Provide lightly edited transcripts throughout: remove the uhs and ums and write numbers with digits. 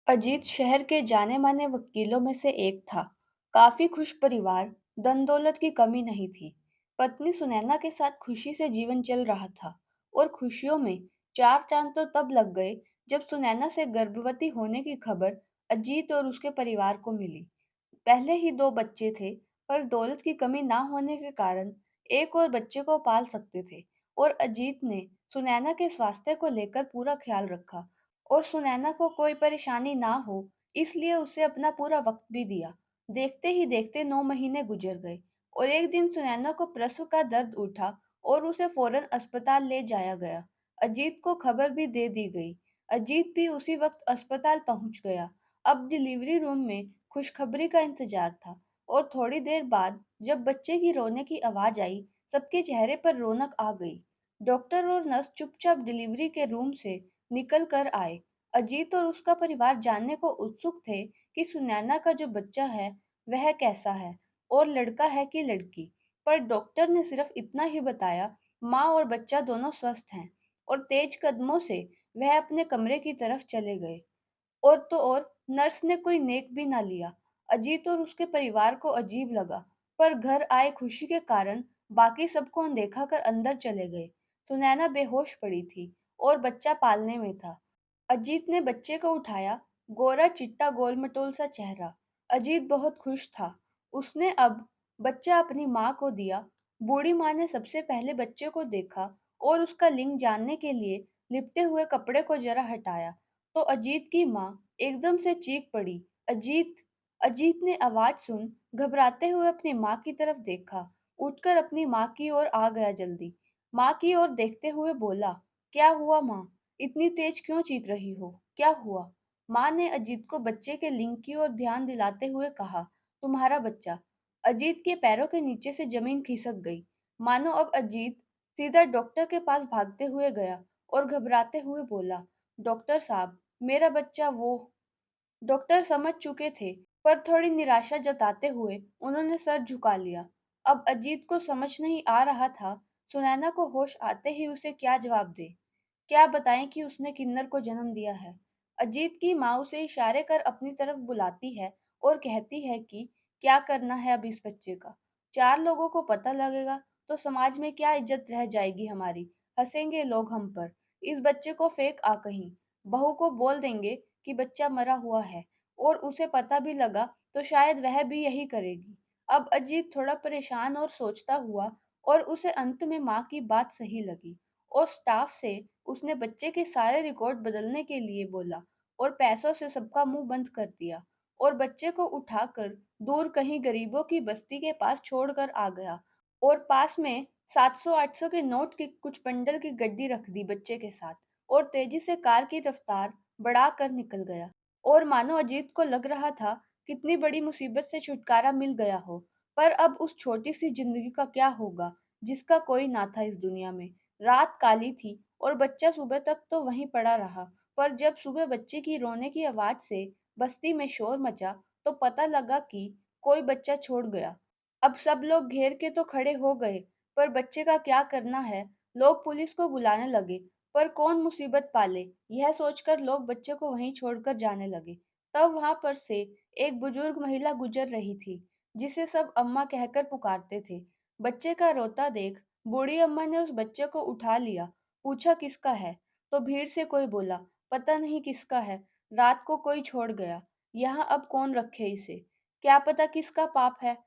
अजीत शहर के जाने-माने वकीलों में से एक था। काफी खुश परिवार, धन-दौलत की कमी नहीं थी। पत्नी सुनैना के साथ खुशी से जीवन चल रहा था और खुशियों में चार चांद तो तब लग गए जब सुनैना से गर्भवती होने की खबर अजीत और उसके परिवार को मिली। पहले ही दो बच्चे थे, पर दौलत की कमी ना होने के कारण एक और बच्चे को पाल सकते थे और अजीत ने सुनैना के स्वास्थ्य को लेकर पूरा ख्याल रखा और सुनैना को कोई परेशानी ना हो, इसलिए उसे अपना पूरा वक्त भी दिया। देखते ही देखते 9 महीने गुजर गए और एक दिन सुनैना को प्रसव का दर्द उठा और उसे फौरन अस्पताल ले जाया गया। अजीत को खबर भी दे दी गई। अजीत भी उसी वक्त अस्पताल पहुंच गया। अब डिलीवरी रूम में खुशखबरी का इंतजार था और थोड़ी देर बाद जब बच्चे की रोने की आवाज आई, सबके चेहरे पर रौनक आ गई। डॉक्टर और नर्स चुपचाप डिलीवरी के रूम से निकल कर आए। अजीत और उसका परिवार जानने को उत्सुक थे कि सुनैना का जो बच्चा है वह कैसा है और लड़का है कि लड़की। पर डॉक्टर ने सिर्फ इतना ही बताया, माँ और बच्चा दोनों स्वस्थ हैं और तेज कदमों से वह अपने कमरे की तरफ चले गए। और तो और नर्स ने कोई नेक भी ना लिया। अजीत और उसके परिवार को अजीब लगा, पर घर आए खुशी के कारण बाकी सबको अनदेखा कर अंदर चले गए। सुनैना बेहोश पड़ी थी और बच्चा पालने में था। अजीत ने बच्चे को उठाया, गोरा चिट्टा गोल-मटोल सा चेहरा। अजीत बहुत खुश था। उसने अब बच्चा अपनी माँ को दिया। बूढ़ी माँ ने सबसे पहले बच्चे को देखा और उसका लिंग जानने के लिए लिपटे हुए कपड़े को जरा हटाया, तो अजीत की माँ एकदम से चीख पड़ी, "अजीत!" अजीत ने आवाज़ सुन घबराते हुए अपनी माँ की तरफ देखा, उठकर अपनी माँ की ओर आ गया जल्दी। माँ की ओर देखते हुए बोला, "क्या हुआ माँ? इतनी तेज क्यों चीख रही हो? क्या हुआ?" माँ ने अजीत को बच्चे के लिंग की ओर ध्यान दिलाते हुए कहा, "तुम्हारा बच्चा।" अजीत के पैरों के नीचे से जमीन खिसक गई, मानो अब अजीत सीधा डॉक्टर के पास भागते हुए गया और घबराते हुए बोला, "डॉक्टर साहब, मेरा बच्चा वो।" डॉक्टर समझ चुके थे, पर थोड़ी निराशा जताते हुए उन्होंने सर झुका लिया। अब अजीत को समझ नहीं आ रहा था, सुनैना को होश आते ही उसे क्या जवाब दे। क्या बताएं कि उसने किन्नर को जन्म दिया है। अजीत की माँ उसे इशारे कर अपनी तरफ बुलाती है और कहती है कि क्या करना है अब इस बच्चे का। चार लोगों को पता लगेगा तो समाज में क्या इज्जत रह जाएगी हमारी। हंसेंगे लोग हम पर। इस बच्चे को फेंक आ कहीं। बहू को बोल देंगे कि बच्चा मरा हुआ है और उसे पता भी लगा तो शायद वह भी यही करेगी। अब अजीत थोड़ा परेशान और सोचता हुआ और उसे अंत में माँ की बात सही लगी और स्टाफ से उसने बच्चे के सारे रिकॉर्ड बदलने के लिए बोला और पैसों से सबका मुंह बंद कर दिया और बच्चे को उठाकर दूर कहीं गरीबों की बस्ती के पास छोड़कर आ गया और पास में 700-800 के नोट की कुछ बंडल की गड्डी रख दी बच्चे के साथ और तेजी से कार की रफ्तार बढ़ाकर निकल गया। और मानो अजीत को लग रहा था कितनी बड़ी मुसीबत से छुटकारा मिल गया हो, पर अब उस छोटी सी जिंदगी का क्या होगा जिसका कोई ना था इस दुनिया में। रात काली थी और बच्चा सुबह तक तो वहीं पड़ा रहा, पर जब सुबह बच्चे की रोने की आवाज से बस्ती में शोर मचा, तो पता लगा कि कोई बच्चा छोड़ गया। अब सब लोग घेर के तो खड़े हो गए, पर बच्चे का क्या करना है। लोग पुलिस को बुलाने लगे, पर कौन मुसीबत पाले, यह सोचकर लोग बच्चे को वहीं छोड़कर जाने लगे। तब वहां पर से एक बुजुर्ग महिला गुजर रही थी, जिसे सब अम्मा कहकर पुकारते थे। बच्चे का रोता देख बूढ़ी अम्मा ने उस बच्चे को उठा लिया, पूछा किसका है, तो भीड़ से कोई बोला, पता नहीं किसका है, रात को कोई छोड़ गया, यहाँ अब कौन रखे इसे, क्या पता किसका पाप है।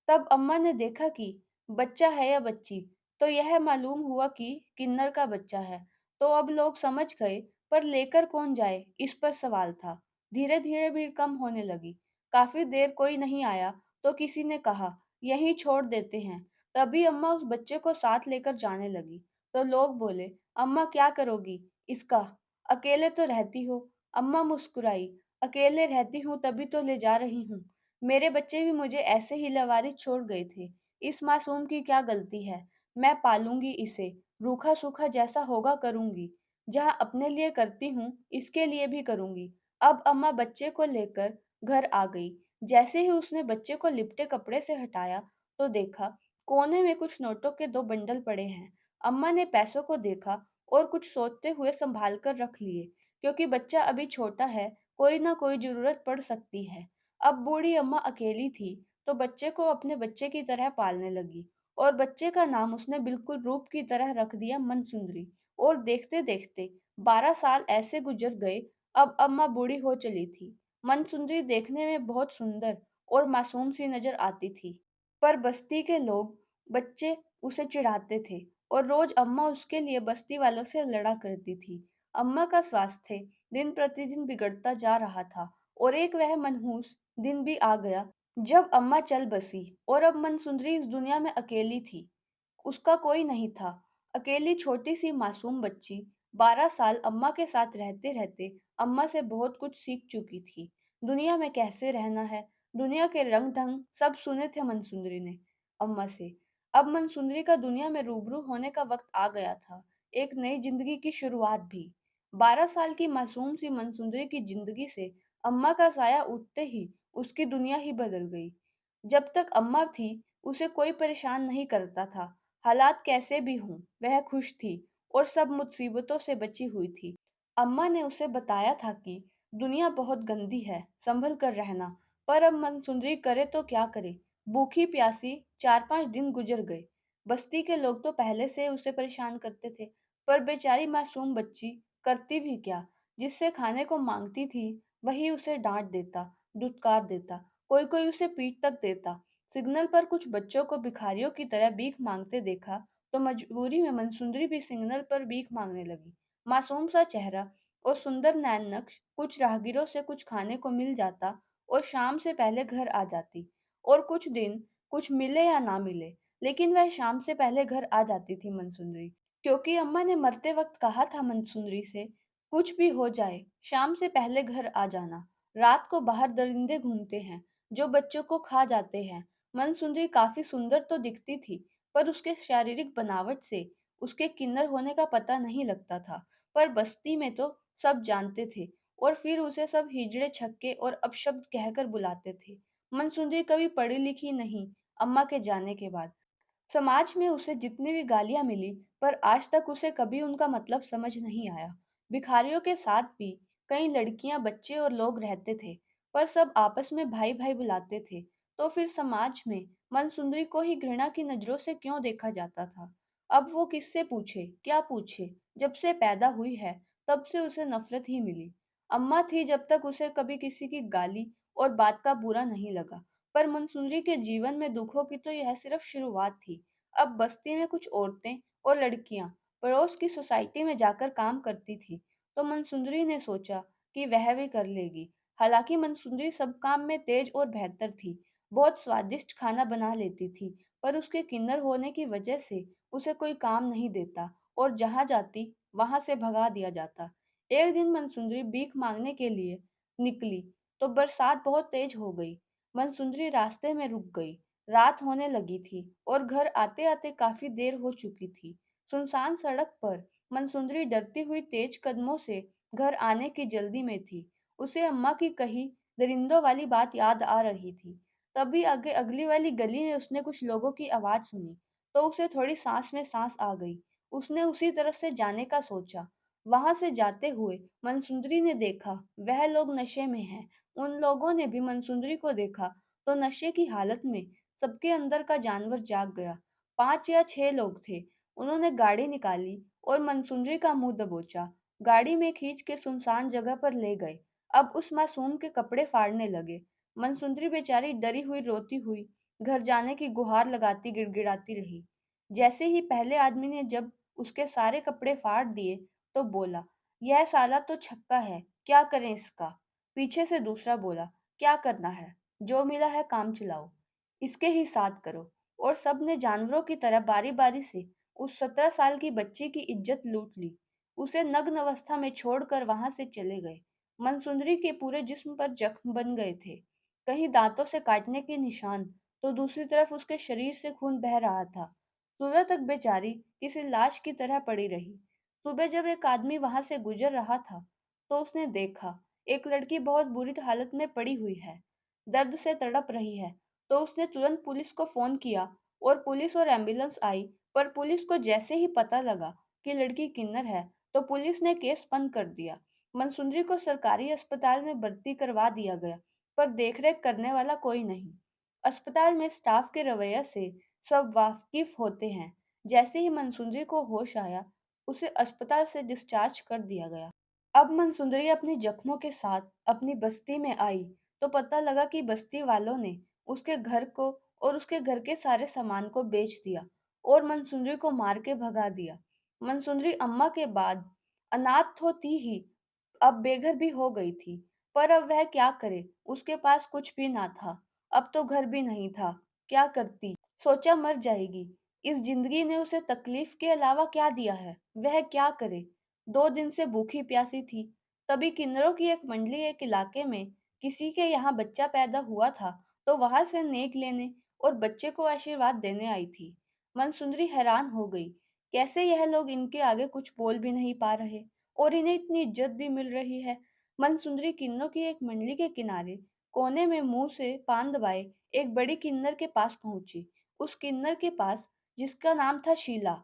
तब अम्मा ने देखा कि बच्चा है या बच्ची, तो यह मालूम हुआ कि किन्नर का बच्चा है। तो अब लोग समझ गए, पर लेकर कौन जाए, इस पर सवाल था। धीरे धीरे भीड़ कम होने लगी। काफी देर कोई नहीं आया, तो किसी ने कहा, यहीं छोड़ देते हैं। तभी अम्मा उस बच्चे को साथ लेकर जाने लगी। तो लोग बोले, अम्मा क्या करोगी इसका, अकेले तो रहती हो। अम्मा मुस्कुराई, अकेले रहती हूँ तभी तो ले जा रही हूँ। मेरे बच्चे भी मुझे ऐसे ही लावारिस छोड़ गए थे। इस मासूम की क्या गलती है, मैं पालूंगी इसे, रूखा सूखा जैसा होगा करूंगी। जहाँ अपने लिए करती हूँ, इसके लिए भी करूंगी। अब अम्मा बच्चे को लेकर घर आ गई। जैसे ही उसने बच्चे को लिपटे कपड़े से हटाया, तो देखा कोने में कुछ नोटों के दो बंडल पड़े हैं। अम्मा ने पैसों को देखा और कुछ सोचते हुए संभाल कर रख लिए, क्योंकि बच्चा अभी छोटा है, कोई ना कोई ज़रूरत पड़ सकती है। अब बूढ़ी अम्मा अकेली थी, तो बच्चे को अपने बच्चे की तरह पालने लगी और बच्चे का नाम उसने बिल्कुल रूप की तरह रख दिया मनसुंदरी। और देखते-देखते 12 साल ऐसे गुज़र गए, अब अम्मा बूढ़ी हो चली थी। मनसुंदरी देखने में बहुत सुंदर और मासूम सी नज़र आती थी। पर बस्ती के लोग, बच्चे उसे चिढ़ाते थे और रोज़ अम्मा उसके लिए बस्ती वालों से लड़ा करती थी। अम्मा का स्वास्थ्य दिन प्रतिदिन बिगड़ता जा रहा था और एक वह मनहूस दिन भी आ गया जब अम्मा चल बसी और अब मनसुंदरी इस दुनिया में अकेली थी। उसका कोई नहीं था। अकेली छोटी-सी मासूम बच्ची 12 साल अम्मा के साथ रहते-रहते अम्मा से बहुत कुछ सीख चुकी थी। दुनिया में कैसे रहना है, दुनिया के रंग-ढंग सब सुने थे मनसुंदरी ने अम्मा से। अब मनसुंदरी का दुनिया में रूबरू होने का वक़्त आ गया था, एक नई ज़िंदगी की शुरुआत भी। 12 साल की मासूम सी मनसुंदरी की ज़िंदगी से अम्मा का साया उठते ही उसकी दुनिया ही बदल गई। जब तक अम्मा थी, उसे कोई परेशान नहीं करता था। हालात कैसे भी हों, वह खुश थी और सब मुसीबतों से बची हुई थी। अम्मा ने उसे बताया था कि दुनिया बहुत गंदी है, संभल कर रहना। पर अब मनसुंदरी करे तो क्या करे? भूखी प्यासी 4-5 दिन गुजर गए। बस्ती के लोग तो पहले से उसे परेशान करते थे, पर बेचारी मासूम बच्ची करती भी क्या? जिससे खाने को मांगती थी, वही उसे डांट देता, धुतकार देता, कोई-कोई उसे पीट तक देता। सिग्नल पर कुछ बच्चों को भिखारियों की तरह भीख मांगते देखा, तो मजबूरी में मनसुंदरी भी सिग्नल पर भीख मांगने लगी। मासूम सा चेहरा और सुंदर नैन नक्श, कुछ राहगीरों से कुछ खाने को मिल जाता और शाम से पहले घर आ जाती। और कुछ दिन कुछ मिले या ना मिले, लेकिन वह शाम से पहले घर आ जाती थी मनसुंदरी। क्योंकि अम्मा ने मरते वक्त कहा था मनसुंदरी से, कुछ भी हो जाए, शाम से पहले घर आ जाना। रात को बाहर दरिंदे घूमते हैं, जो बच्चों को खा जाते हैं। मनसुंदरी काफ़ी सुंदर तो दिखती थी, पर उसके शारीरिक बनावट से उसके किन्नर होने का पता नहीं लगता था। पर बस्ती में तो सब जानते थे और फिर उसे सब हिजड़े छक्के और अपशब्द कहकर बुलाते थे। मनसुंदरी कभी पढ़ी लिखी नहीं, अम्मा के जाने के बाद। समाज में उसे जितनी भी गालियाँ मिली, पर आज तक उसे कभी उनका मतलब समझ नहीं आया। भिखारियों के साथ भी कई लड़कियाँ, बच्चे और लोग रहते थे, पर सब आपस में भाई-भाई बुलाते थे। तो फिर समाज में मनसुंदरी को ही घृणा की नज़रों से क्यों देखा जाता था? अब वो किससे पूछे, क्या पूछे? जब से पैदा हुई है, तब से उसे नफ़रत ही मिली। अम्मा थी जब तक उसे कभी किसी की गाली और बात का बुरा नहीं लगा। पर मंसूरी के जीवन में दुखों की तो यह सिर्फ शुरुआत थी। अब बस्ती में कुछ औरतें और लड़कियां पड़ोस की सोसाइटी में जाकर काम करती थी, तो मनसुंदरी ने सोचा कि वह भी कर लेगी। हालांकि मनसुंदरी सब काम में तेज और बेहतर थी, बहुत स्वादिष्ट खाना बना लेती थी, पर उसके किन्नर होने की वजह से उसे कोई काम नहीं देता और जहां जाती वहां से भगा दिया जाता। एक दिन मनसुंदरी भीख मांगने के लिए निकली, तो बरसात बहुत तेज हो गई। मनसुंदरी रास्ते में रुक गई। रात होने लगी थी और घर आते-आते काफी देर हो चुकी थी। सुनसान सड़क पर मनसुंदरी डरती हुई तेज कदमों से घर आने की जल्दी में थी। उसे अम्मा की कही दरिंदों वाली बात याद आ रही थी। तभी आगे अगली वाली गली में उसने कुछ लोगों की आवाज सुनी, तो उसे थोड़ी सांस में सांस आ गई। उसने उसी तरफ से जाने का सोचा। वहां से जाते हुए मनसुंदरी ने देखा वह लोग नशे में हैं। उन लोगों ने भी मनसुंदरी को देखा, तो नशे की हालत में सबके अंदर का जानवर जाग गया। 5 या 6 लोग थे। उन्होंने गाड़ी निकाली और मनसुंदरी का मुंह दबोचा। गाड़ी में खींच के सुनसान जगह पर ले गए। अब उस मासूम के कपड़े फाड़ने लगे। मनसुंदरी बेचारी डरी हुई रोती हुई घर जाने की गुहार लगाती गिड़गिड़ाती रही। जैसे ही पहले आदमी ने जब उसके सारे कपड़े फाड़ दिए, तो बोला, यह साला तो छक्का है, क्या करें इसका? पीछे से दूसरा बोला, क्या करना है? जो मिला है काम चलाओ, इसके ही साथ करो। और सब ने जानवरों की तरह बारी-बारी से उस 17 साल की बच्ची की इज्जत लूट ली। उसे नग्न अवस्था में छोड़कर वहां से चले गए। मनसुंदरी के पूरे जिस्म पर जख्म बन गए थे, कहीं दांतों से काटने के निशान, तो दूसरी तरफ उसके शरीर से खून बह रहा था। सुबह तक बेचारी किसी लाश की तरह पड़ी रही। सुबह जब एक आदमी वहां से गुजर रहा था, तो उसने देखा एक लड़की बहुत बुरी हालत में पड़ी हुई है, दर्द से तड़प रही है। तो उसने तुरंत पुलिस को फोन किया और पुलिस और एम्बुलेंस आई। पर पुलिस को जैसे ही पता लगा कि लड़की किन्नर है, तो पुलिस ने केस बंद कर दिया। मनसुंदरी को सरकारी अस्पताल में भर्ती करवा दिया गया, पर देखरेख करने वाला कोई नहीं। अस्पताल में स्टाफ के रवैया से सब वाकिफ होते हैं। जैसे ही मनसुंदरी को होश आया, उसे अस्पताल से डिस्चार्ज कर दिया गया। अब मनसुंदरी अपने जख्मों के साथ अपनी बस्ती में आई, तो पता लगा कि बस्ती वालों ने उसके घर को और उसके घर के सारे सामान को बेच दिया और मनसुंदरी को मार के भगा दिया। मनसुंदरी अम्मा के बाद अनाथ तो थी ही, अब बेघर भी हो गई थी। पर अब वह क्या करे, उसके पास कुछ भी ना था। अब तो घर भी नहीं था। क्या करती? सोचा मर जाएगी। इस जिंदगी ने उसे तकलीफ के अलावा क्या दिया है? वह क्या करे? 2 दिन से भूखी प्यासी थी। तभी किन्नरों की एक मंडली एक इलाके में किसी के यहाँ बच्चा पैदा हुआ था, तो वहां से नेक लेने और बच्चे को आशीर्वाद देने आई थी। मनसुंदरी हैरान हो गई, कैसे यह लोग इनके आगे कुछ बोल भी नहीं पा रहे और इन्हें इतनी इज्जत भी मिल रही है। मनसुंदरी किन्नरों की एक मंडली के किनारे कोने में मुंह से पान दबाए एक बड़ी किन्नर के पास पहुंची। उस किन्नर के पास, जिसका नाम था शीला।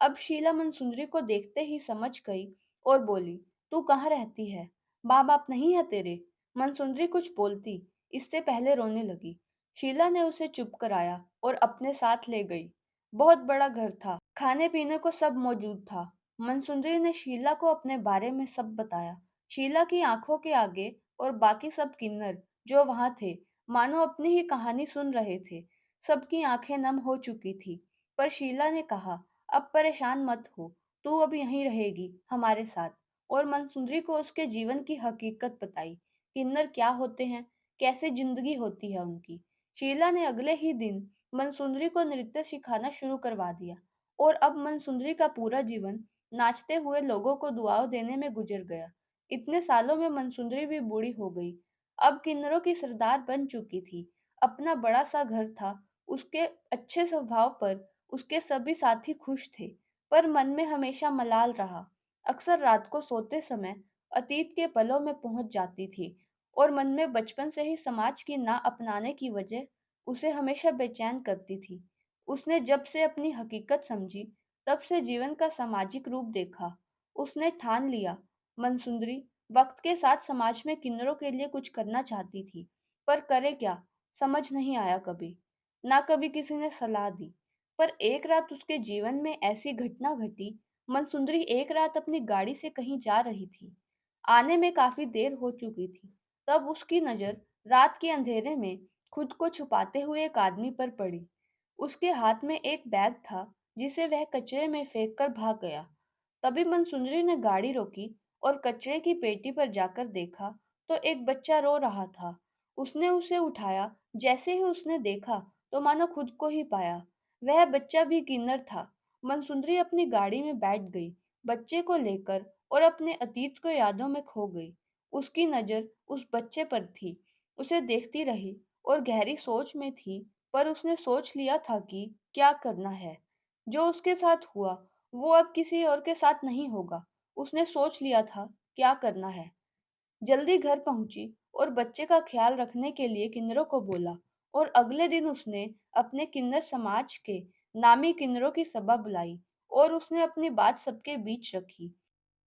अब शीला मनसुंदरी को देखते ही समझ गई और बोली, तू कहाँ रहती है? माँ बाप नहीं है तेरे? मनसुंदरी कुछ बोलती, इससे पहले रोने लगी। शीला ने उसे चुप कराया और अपने साथ ले गई। बहुत बड़ा घर था, खाने पीने को सब मौजूद था। मनसुंदरी ने शीला को अपने बारे में सब बताया। शीला की आंखों के आगे और बाकी सब किन्नर जो वहां थे, मानो अपनी ही कहानी सुन रहे थे। सबकी आंखें नम हो चुकी थी। पर शीला ने कहा, अब परेशान मत हो, तू अब यहीं रहेगी हमारे साथ। और मनसुंदरी को उसके जीवन की हकीकत बताई। किन्नर क्या होते हैं, कैसे जिंदगी होती है उनकी। शीला ने अगले ही दिन मनसुंदरी को नृत्य सिखाना शुरू करवा दिया और अब मनसुंदरी का पूरा जीवन नाचते हुए लोगों को दुआओं देने में गुजर गया। इतने सालों में मनसुंदरी भी बूढ़ी हो गई, अब किन्नरों की सरदार बन चुकी थी। अपना बड़ा सा घर था, उसके अच्छे स्वभाव पर उसके सभी साथी खुश थे, पर मन में हमेशा मलाल रहा। अक्सर रात को सोते समय अतीत के पलों में पहुंच जाती थी और मन में बचपन से ही समाज की ना अपनाने की वजह उसे हमेशा बेचैन करती थी। उसने जब से अपनी हकीकत समझी, तब से जीवन का सामाजिक रूप देखा। उसने ठान लिया, मनसुंदरी वक्त के साथ समाज में किन्नरों के लिए कुछ करना चाहती थी, पर करे क्या, समझ नहीं आया कभी। ना कभी किसी ने सलाह दी। पर एक रात उसके जीवन में ऐसी घटना घटी। मनसुंदरी एक रात अपनी गाड़ी से कहीं जा रही थी। आने में काफी देर हो चुकी थी। तब उसकी नजर रात के अंधेरे में खुद को छुपाते हुए एक आदमी पर पड़ी। उसके हाथ में एक बैग था, जिसे वह कचरे में फेंक कर भाग गया। तभी मनसुंदरी ने गाड़ी रोकी और कचरे की पेटी पर जाकर देखा, तो एक बच्चा रो रहा था। उसने उसे उठाया। जैसे ही उसने देखा, तो मानो खुद को ही पाया। वह बच्चा भी किन्नर था। मनसुंदरी अपनी गाड़ी में बैठ गई, बच्चे को लेकर, और अपने अतीत को यादों में खो गई। उसकी नजर उस बच्चे पर थी। उसे देखती रही और गहरी सोच में थी। पर उसने सोच लिया था कि क्या करना है। जो उसके साथ हुआ, वो अब किसी और के साथ नहीं होगा। उसने सोच लिया था क्या करना है। जल्दी घर पहुंची और बच्चे का ख्याल रखने के लिए किन्नरों को बोला। और अगले दिन उसने अपने किन्नर समाज के नामी किन्नरों की सभा बुलाई और उसने अपनी बात सबके बीच रखी।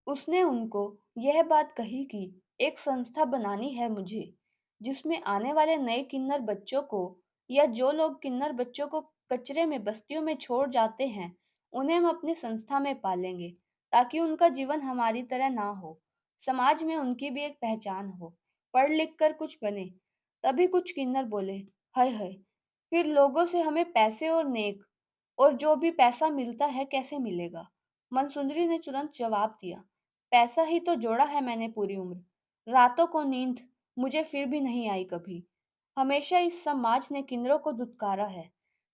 उसने उनको यह बात कही कि एक संस्था बनानी है मुझे, जिसमें आने वाले नए किन्नर बच्चों को, या जो लोग किन्नर बच्चों को कचरे में बस्तियों में छोड़ जाते हैं, उन्हें हम अपनी संस्था में पालेंगे, ताकि उनका जीवन हमारी तरह ना हो। समाज में उनकी भी एक पहचान हो, पढ़ लिख कर कुछ बने। तभी कुछ किन्नर बोले, हाय हाय, फिर लोगों से हमें पैसे और नेक और जो भी पैसा मिलता है कैसे मिलेगा? मनसुंदरी ने तुरंत जवाब दिया, पैसा ही तो जोड़ा है मैंने पूरी उम्र। रातों को नींद मुझे फिर भी नहीं आई कभी। हमेशा इस समाज ने किन्नरों को धुतकारा है।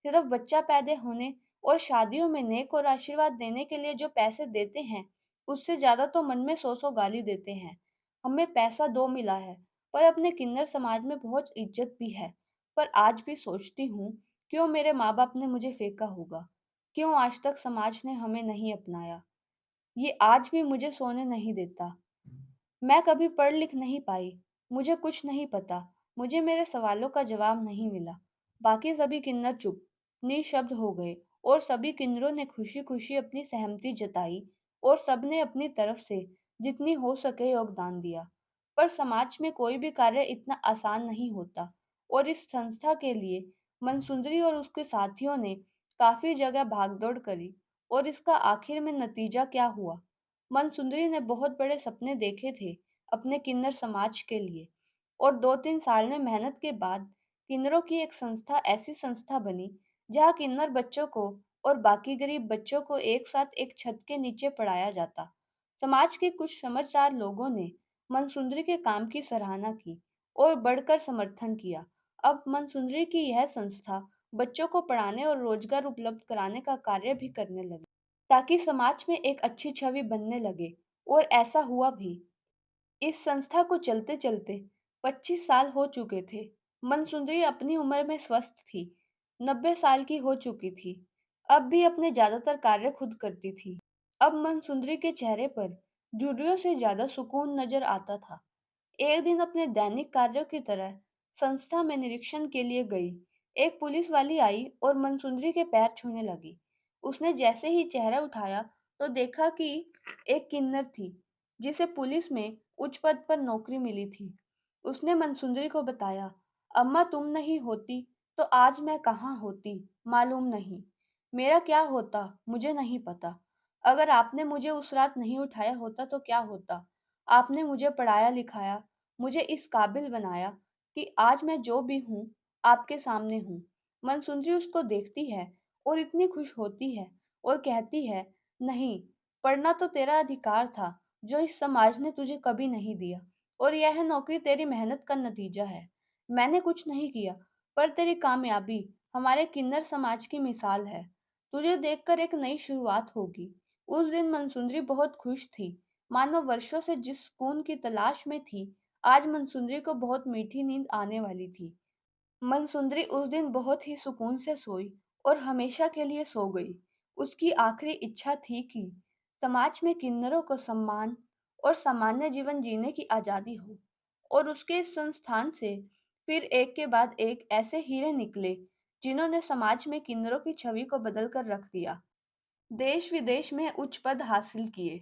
सिर्फ बच्चा पैदा होने और शादियों में नेक और आशीर्वाद देने के लिए जो पैसे देते हैं, उससे ज्यादा तो मन में सौ सौ गाली देते हैं। हमें पैसा दो मिला है, पर अपने किन्नर समाज में बहुत इज्जत भी है। पर आज भी सोचती हूँ, क्यों मेरे माँ बाप ने मुझे फेंका होगा? क्यों आज तक समाज ने हमें नहीं अपनाया? ये आज भी मुझे सोने नहीं देता। मैं कभी पढ़ लिख नहीं पाई। मुझे कुछ नहीं पता। मुझे मेरे सवालों का जवाब नहीं मिला। बाकी सभी किन्नर चुप, निशब्द हो गए और सभी किन्नरों ने खुशी खुशी अपनी सहमति जताई और सबने अपनी तरफ से जितनी हो सके योगदान दिया। पर समाज में कोई भी कार्य इतना आसान नहीं होता और इस संस्था के लिए मनसुंदरी और उसके साथियों ने काफी जगह भागदौड़ करी। और इसका आखिर में नतीजा क्या हुआ? मनसुंदरी ने बहुत बड़े सपने देखे थे अपने किन्नर समाज के लिए, और 2-3 साल में मेहनत के बाद किन्नरों की एक संस्था ऐसी संस्था बनी जहां किन्नर बच्चों को और बाकी गरीब बच्चों को एक साथ एक छत के नीचे पढ़ाया जाता। समाज के कुछ समझदार लोगों ने मनसुंदरी के काम की सराहना की और बढ़कर समर्थन किया। अब मनसुंदरी की यह संस्था बच्चों को पढ़ाने और रोजगार उपलब्ध कराने का कार्य भी करने लगी, ताकि समाज में एक अच्छी छवि बनने लगे। और ऐसा हुआ भी। इस संस्था को चलते-चलते 25 साल हो चुके थे। मनसुंदरी अपनी उम्र में स्वस्थ थी, 90 साल की हो चुकी थी। अब भी अपने ज्यादातर कार्य खुद करती थी। अब मनसुंदरी के चेहरे पर झुर्रियों से ज्यादा सुकून नजर आता था। एक दिन अपने दैनिक कार्यों की तरह संस्था में निरीक्षण के लिए गई। एक पुलिस वाली आई और मनसुंदरी के पैर छूने लगी। उसने जैसे ही चेहरा उठाया तो देखा कि एक किन्नर थी, जिसे पुलिस में उच्च पद पर नौकरी मिली थी। उसने मनसुंदरी को बताया, अम्मा तुम नहीं होती तो आज मैं कहाँ होती मालूम नहीं। मेरा क्या होता मुझे नहीं पता। अगर आपने मुझे उस रात नहीं उठाया होता तो क्या होता। आपने मुझे पढ़ाया लिखाया, मुझे इस काबिल बनाया कि आज मैं जो भी हूँ आपके सामने हूँ। मनसुंदरी उसको देखती है और इतनी खुश होती है और कहती है, नहीं, पढ़ना तो तेरा अधिकार था जो इस समाज ने तुझे कभी नहीं दिया, और यह नौकरी तेरी मेहनत का नतीजा है। मैंने कुछ नहीं किया, पर तेरी कामयाबी हमारे किन्नर समाज की मिसाल है। तुझे देखकर एक नई शुरुआत होगी। उस दिन मनसुंदरी बहुत खुश थी, मानो वर्षों से जिस सुकून की तलाश में थी, आज मनसुंदरी को बहुत मीठी नींद आने वाली थी। मनसुंदरी उस दिन बहुत ही सुकून से सोई और हमेशा के लिए सो गई। उसकी आखिरी इच्छा थी कि समाज में किन्नरों को सम्मान और सामान्य जीवन जीने की आजादी हो। और उसके इस संस्थान से फिर एक के बाद एक ऐसे हीरे निकले, जिन्होंने समाज में किन्नरों की छवि को बदल कर रख दिया। देश विदेश में उच्च पद हासिल किए।